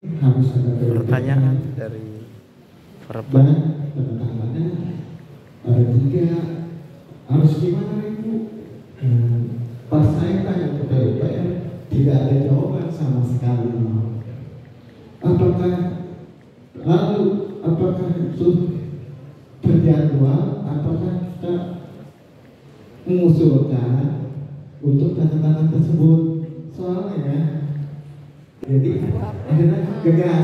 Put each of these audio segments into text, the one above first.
harus ada pertanyaan dari para dan teman-temannya ada 3 harus gimana ibu. Pas saya tanya ke PUPR tidak ada jawaban sama sekali. Apakah itu terjadwal, apakah kita mengusulkan untuk tanda-tanda tersebut, soalnya jadi akhirnya gagal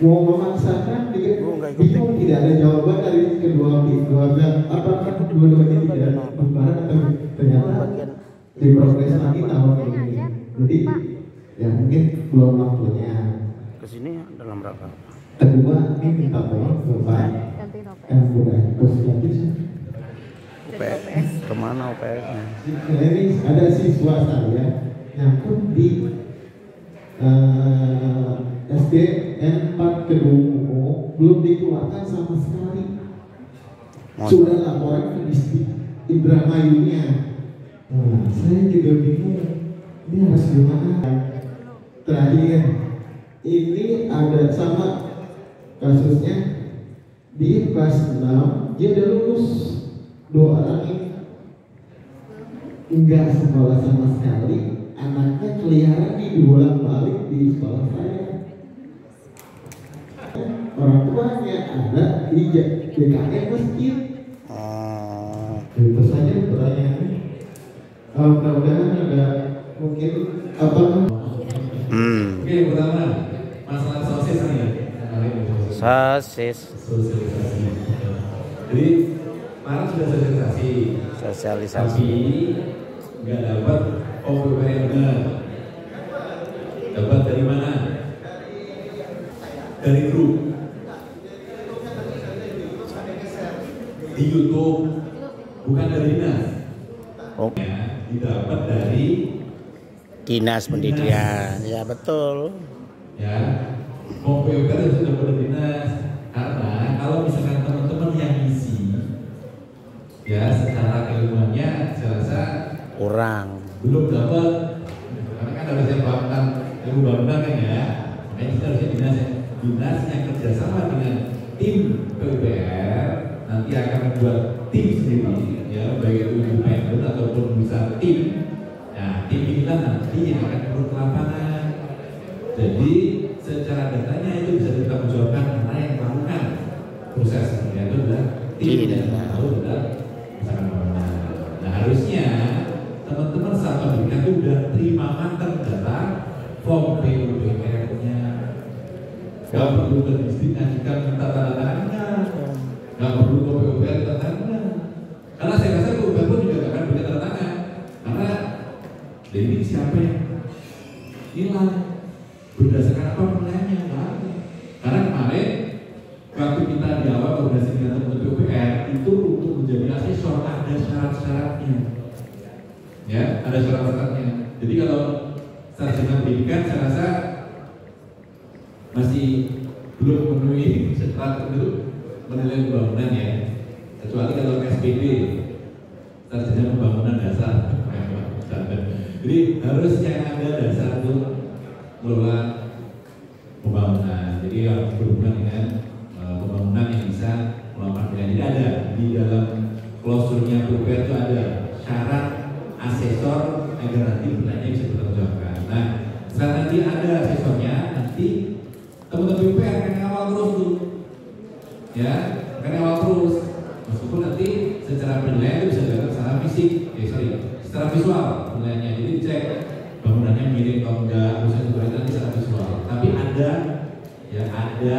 mau memaksakan bingung, tidak ada jawaban dari kedua pihak. Apakah dua-duanya tidak bubaran atau ternyata diproses lagi tahun ini. Jadi ya mungkin belum waktunya. Kesini dalam rangka Kedua ini minta tolong ke Pak udah lagi UPS. Kemana UPS-nya? Ini ada siswa saya nyangkut di SDN 4 Kedung belum dikeluarkan sama sekali. Sudah laporan ke distrik Indramayunya. Saya juga bingung ini harus gimana. Terakhir ini ada sama kasusnya di kelas 6 dia udah lulus, 2 orang ini enggak sekolah sama sekali, anaknya keliaran dibolak-balik di sekolah saya. Orang tuanya ada di JKN masjid. Itu saja pertanyaannya. Mudah-mudahan ada mungkin apa? Oke, yang pertama masalah sosis nih ya. Sosis. Sosialisasi. Jadi kemarin sudah Sosialisasi. tapi nggak dapat OPP yang benar. Dapat dari mana? Dari grup di YouTube, bukan dari dinas. Oh. Ya, didapat dari Dinas Pendidikan. Ya betul. ya. OPP itu sudah dapat dari dinas. Karena kalau misalkan teman-teman yang isi ya secara keilmuannya saya rasa Kurang. belum dapat, karena kan harusnya bangunan ilmu bangunan kan ya, makanya kita harusnya dinas yang kerjasama dengan tim PUPR nanti akan membuat tim sendiri ya, baik itu independen ataupun bisa tim. Nah tim inilah nanti yang akan turun ke lapangan, jadi secara datanya itu bisa dipertanggungjawabkan karena yang melakukan proses itu adalah tim yang tahu adalah misalkan bangunan. Nah harusnya teman-teman saat pendidikan itu udah terima matang data form PUPR-nya, nggak perlu ke distrik ngajukan minta tanda tangannya, nggak perlu ke PUPR tanda tangan, karena saya rasa PUPR pun juga nggak akan berikan tanda tangan, karena ini siapa yang nilai berdasarkan apa penilaiannya, karena kemarin waktu kita di awal koordinasi dengan teman PUPR itu untuk menjadi asesor ada syarat-syaratnya. Ya, ada syarat-syaratnya. Jadi kalau sarjana pendidikan saya rasa masih belum memenuhi syarat untuk menilai pembangunan ya. Kecuali kalau SPD, sarjana pembangunan dasar. Jadi harusnya ada dasar untuk mengelola pembangunan. Jadi yang berhubungan dengan pembangunan yang bisa melakukan penilaian. Jadi ada di dalam klausurnya PUPR itu ada syarat asesor agar nanti penilaiannya bisa dipertanggungjawabkan. Nah, saat nanti ada asesornya, nanti teman-teman PUPR akan ngawal terus tuh, ya, akan ngawal terus. Meskipun nanti secara penilaian itu bisa dilakukan secara fisik, secara visual penilaiannya. Jadi cek bangunannya mirip atau enggak, bisa juga nanti secara visual. Tapi ada, ya ada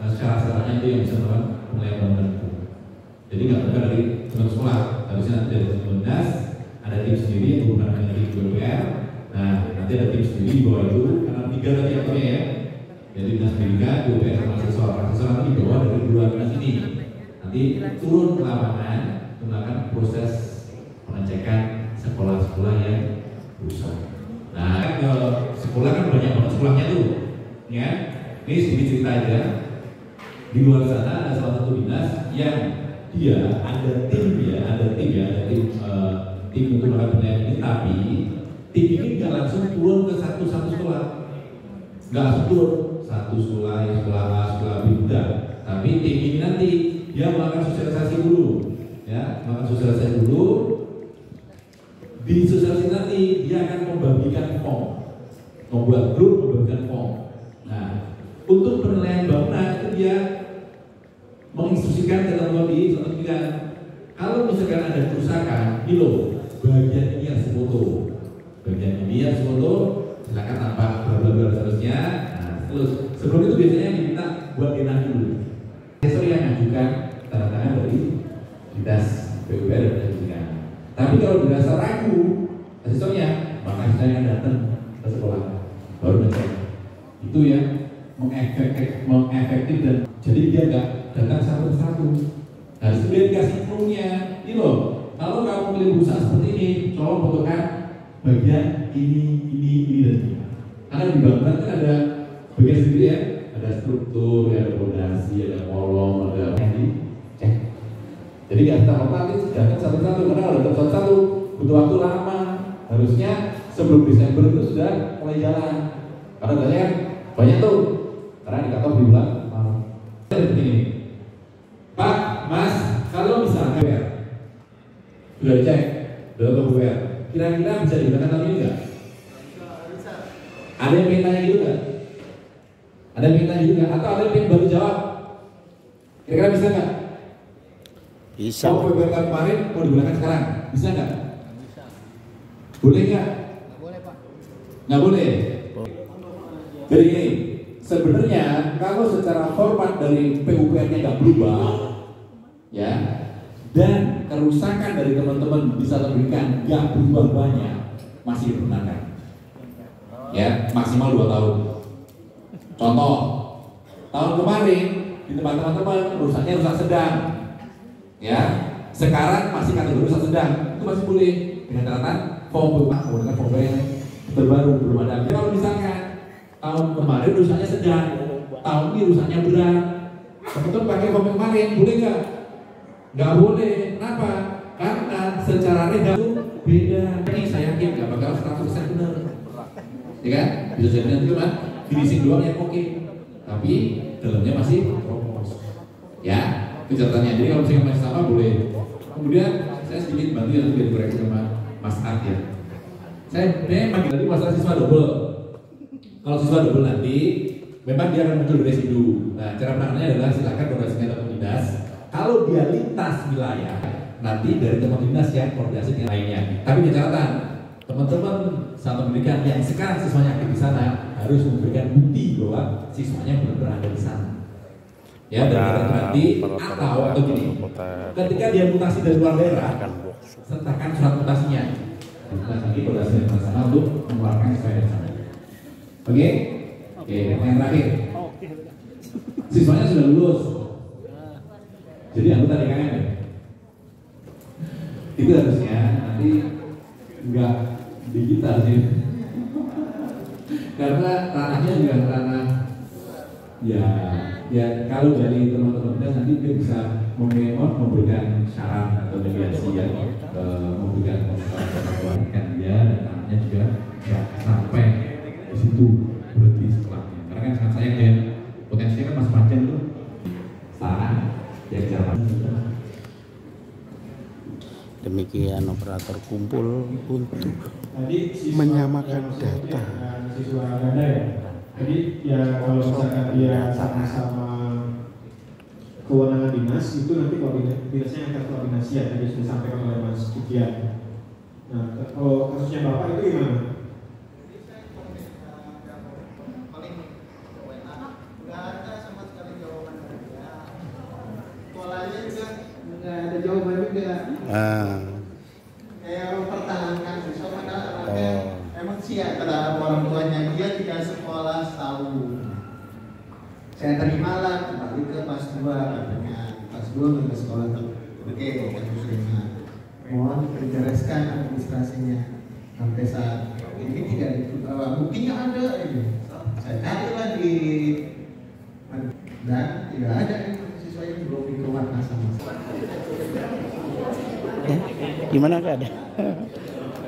syarat-syaratnya itu yang bisa melakukan penilaian bangunan itu. Jadi nggak bukan dari teman sekolah, harusnya nanti dari teman dinas. Ada tim sendiri yang berhubungan dengan tim PUPR. Nah, nanti ada tim sendiri di bawah itu, karena 3 tadi aktornya ya. Jadi dinas pendidikan, PUPR sama asesor. Asesor nanti di bawah dari 2 dinas ini. Nanti turun ke lapangan, melakukan proses pengecekan sekolah-sekolah yang rusak. Nah, kan ke sekolah kan banyak banget sekolahnya tuh, ya. Ini sedikit cerita aja. Di luar sana ada salah satu dinas yang dia ada tim untuk melakukan penilaian ini, tapi tim ini nggak langsung turun ke satu sekolah. nggak struktur satu sekolah A, sekolah B, enggak. Tapi tim ini nanti dia melakukan sosialisasi dulu, ya, melakukan sosialisasi dulu. Di sosialisasi nanti dia akan membagikan form, membuat grup, membagikan form. Nah, untuk penilaian bangunan itu dia menginstruksikan ketentuan di sertifikat. Kalau misalkan ada kerusakan, ini loh, bagian ini harus foto, bagian ini harus foto, silakan tampak bla seterusnya. Nah, terus sebelum itu biasanya diminta buat denah dulu. Asesor yang mengajukan tanda tangan dari dinas PUPR dan pendidikan. Tapi kalau dirasa ragu asesornya, maka asesornya datang ke sekolah baru ngecek. Itu yang mengefektif dan jadi dia nggak datang satu-satu. Nah, itu dia dikasih clue-nya. Ini loh, kalau kamu pilih usaha seperti ini, tolong fotokan bagian ini dan ini. Karena di bangunan kan ada bagian sendiri ya, ada struktur, ada fondasi, ada kolom, ada yang dicek. Jadi nggak otomatis datang satu-satu, karena kalau datang satu-satu butuh waktu lama. Harusnya sebelum Desember itu sudah mulai jalan. Karena katanya banyak tuh, karena di kantor diulang. Seperti ini, Pak, Mas, kalau misalnya sudah dicek, sudah WR, kira-kira bisa digunakan tahun ini nggak? Bisa. Ada yang pengen tanya gitu nggak? Ada yang pengen tanya gitu nggak? Atau ada yang pengen baru jawab? Kira-kira bisa nggak? Bisa. Mau WR kemarin mau digunakan sekarang? Bisa nggak? Bisa. Boleh nggak? Nggak boleh, Pak. Nggak boleh. Jadi ini, sebenarnya kalau secara format dari PUPR-nya nggak berubah, ya, dan kerusakan dari teman-teman bisa pendidikan nggak berubah banyak, masih dibenarkan, ya, maksimal 2 tahun. Contoh, tahun kemarin di tempat teman-teman rusaknya rusak sedang, ya, sekarang masih kategori rusak sedang, itu masih boleh dengan catatan form menggunakan form yang terbaru belum ada. Kalau misalkan tahun kemarin rusaknya sedang, tahun ini rusaknya berat, teman-teman pakai form kemarin, boleh nggak? Nggak boleh. Kenapa? Karena secara legal itu beda. Ini saya yakin nggak bakal 100% benar, ya kan? Bisa jadi nanti kan finishing doang yang oke, tapi dalamnya masih propos. Ya, itu catatannya. Jadi kalau misalnya masih sama boleh. Kemudian saya sedikit bantu yang nanti dikoreksi sama Mas Art ya. Saya memang tadi masalah siswa double. Kalau siswa double nanti memang dia akan muncul residu. Nah, cara penanganannya adalah silakan koordinasikan dengan dinas. Kalau dia lintas wilayah, nanti dari teman dinas yang koordinasi dengan lainnya. Tapi di catatan, teman-teman satu pendidikan yang sekarang siswanya aktif di sana harus memberikan bukti bahwa siswanya benar-benar ada di sana. Ya, dan nanti atau gini, ketika dia mutasi dari luar daerah, sertakan surat mutasinya. Nanti koordinasi dengan sana untuk mengeluarkan siswa dari sana. Oke, yang terakhir, siswanya sudah lulus, jadi anggota DKM ya. Itu harusnya nanti nggak digital sih, karena ranahnya juga ranah ya kalau dari teman-teman kita nanti dia bisa memberikan saran atau mediasi ya, memberikan pengetahuan dia dan ranahnya juga nggak sampai di situ berarti setelahnya. Karena kan sangat sayang ya, potensinya kan masih panjang tuh. Saran yang jalan. Demikian operator kumpul untuk menyamakan data. Siswa ganda ya. Jadi ya kalau misalkan dia sama-sama kewenangan dinas itu nanti dinasnya akan koordinasi ya, tadi sudah disampaikan oleh Mas Kikian. Nah, kalau kasusnya Bapak itu gimana? Nggak ada jawaban juga. Kayak mempertahankan siswa padahal emang sih ya kata orang tuanya dia tidak sekolah setahun. Saya terima lah kembali ke pas 2 katanya. Pas 2 ke sekolah tuh. Oke, aku terima. Mohon dibereskan administrasinya sampai saat ini tidak buktinya ada ini. Saya carilah di dan tidak ada siswa yang belum dikeluarkan sama sekali. Gimana keadaan?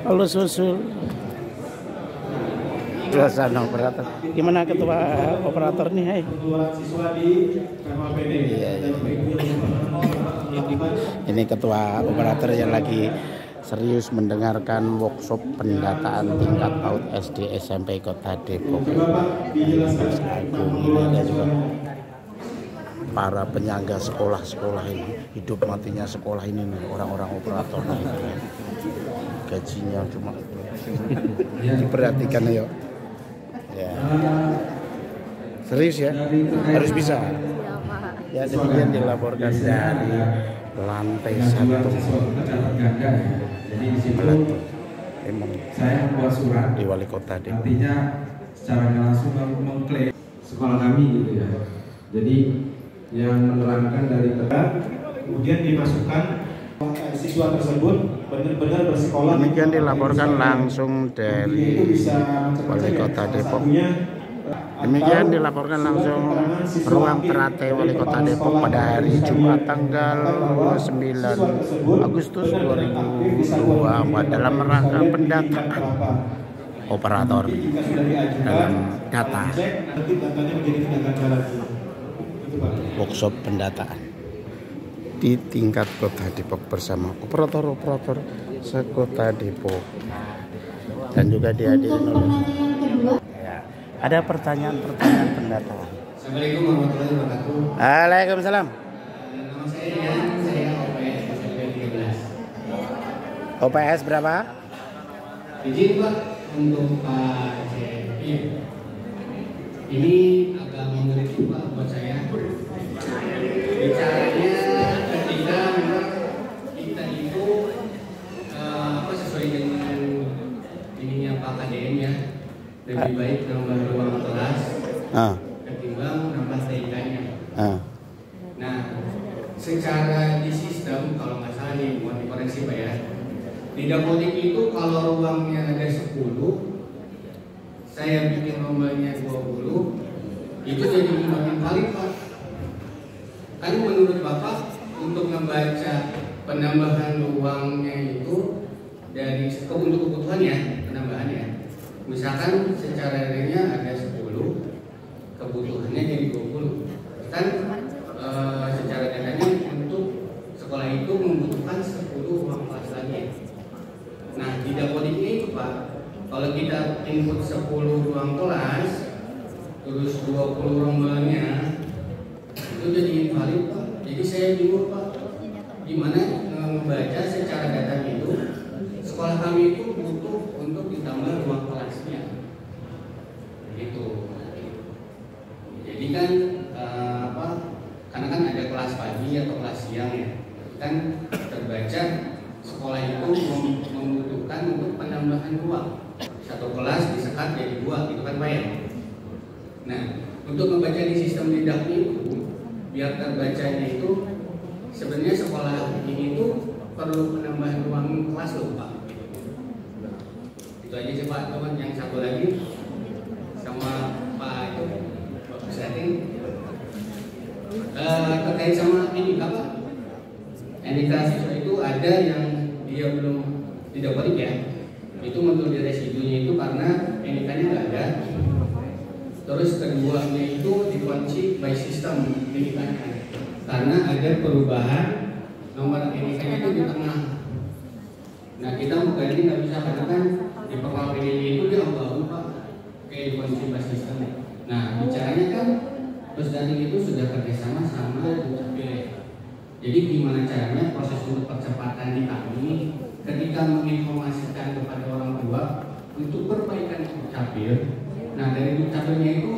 Kalau susul Suasana operator. Gimana ketua operator nih, hai? Iya, iya. Ini ketua operator yang lagi serius mendengarkan workshop pendataan tingkat PAUD SD SMP Kota Depok. Mas Agung, ini ada juga para penyangga sekolah-sekolah ini, hidup matinya sekolah ini nih, orang-orang operator nih. Gajinya cuma diperhatikan ya. Ya. Serius ya? Harus bisa. Ya, demikian dilaporkan dari lantai 1. Jadi di situ saya membuat surat di Wali Kota Depok. Artinya secara langsung mengklaim sekolah kami gitu ya. Jadi yang menerangkan dari kemudian dimasukkan siswa tersebut benar-benar bersekolah. Demikian dilaporkan langsung dari Wali Kota Depok. Demikian dilaporkan langsung ruang Terate Wali Kota Depok pada hari Jumat tanggal 29 Agustus 2024 dalam rangka pendataan operator dalam data workshop pendataan di tingkat Kota Depok bersama operator-operator sekota Depok dan juga dihadiri oleh ada pertanyaan-pertanyaan pendataan. Assalamualaikum warahmatullahi wabarakatuh. Waalaikumsalam. Nama saya Rian, saya OPS SMP 13. OPS berapa? Izin Pak untuk Pak CFI. Ini agak mengerikan Pak buat saya. Bicaranya ketika memang kita itu sesuai dengan ininya Pak KDM ya. Lebih baik nambah ruang kelas ketimbang nambah TIK-nya. Nah, secara di sistem kalau nggak salah nih, mohon dikoreksi Pak ya. Di Dapodik itu kalau ruangnya ada 10, saya bikin rombanya 20, itu jadi makin valid Pak. Kan menurut Bapak untuk membaca penambahan ruangnya itu dari untuk kebutuhannya penambahannya. Misalkan secara realnya ada 10, kebutuhannya jadi 20. Kan secara datanya untuk sekolah itu membutuhkan 10 ruang kelas lagi. Nah, di Dapodiknya itu Pak, kalau kita input 10 ruang kelas, terus 20 rombelnya, itu jadi invalid Pak. Jadi saya bingung Pak, gimana membaca secara data itu, sekolah kami itu butuh untuk ditambah ruang kelasnya gitu. Jadi kan karena kan ada kelas pagi atau kelas siang ya, kan terbaca sekolah itu membutuhkan untuk penambahan ruang, satu kelas disekat jadi 2 gitu kan Pak ya. Nah, untuk membaca di sistem didaknya itu biar terbacanya itu sebenarnya sekolah ini tuh perlu penambahan ruang kelas loh Pak. Itu aja sih Pak, teman. Yang satu lagi sama Pak itu Pak Setting terkait sama ini Pak. NIK siswa itu ada yang dia belum tidak balik ya. Itu muncul di residunya itu karena NIK-nya nggak ada. Terus keduanya itu dikunci by system NIK-nya karena ada perubahan nomor NIK-nya itu di tengah. Nah, kita mau ganti nggak bisa karena kan di pekal PDI itu dia baru Pak kayak di kunci by system. Nah, bicaranya kan terus dari itu sudah kerjasama sama Dukcapil. Jadi gimana caranya proses untuk percepatan di kami ketika menginformasikan kepada orang tua untuk perbaikan Dukcapil. Nah, dari Dukcapilnya itu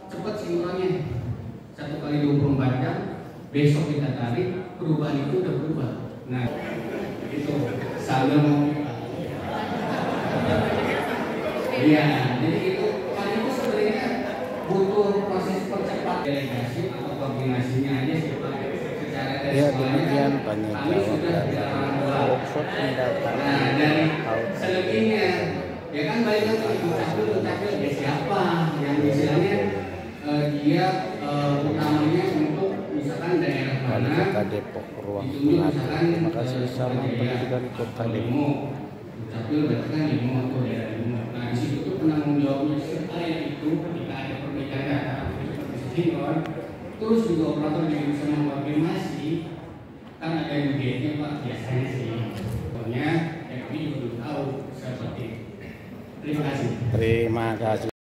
cepat sinkronnya 1 kali 24 jam, besok kita tarik perubahan itu udah berubah. Nah, itu saya mau iya, jadi itu kan itu sebenarnya butuh proses percepatan delegasi atau koordinasinya aja sih Pak. Secara dari Ya, sekolahnya demikian kan banyak kami sudah tidak orang workshop pendataan. Nah, dari selebihnya ya kan balik lagi Dukcapil ya siapa yang misalnya dia utamanya untuk misalkan daerah Wali mana Kota Depok ruang ditunjuk Melati. misalkan Terima kasih sama pendidikan Kota Depok. dapil berarti kan 5 atau daerah 5. Nah di situ tuh penanggung jawabnya saya itu ketika ada perbaikan data seperti senior, terus juga operator juga bisa mengkonfirmasi, kan ada yang gate-nya Pak biasanya sih. Pokoknya ya kami juga belum tahu seperti itu. Terima kasih. Terima kasih.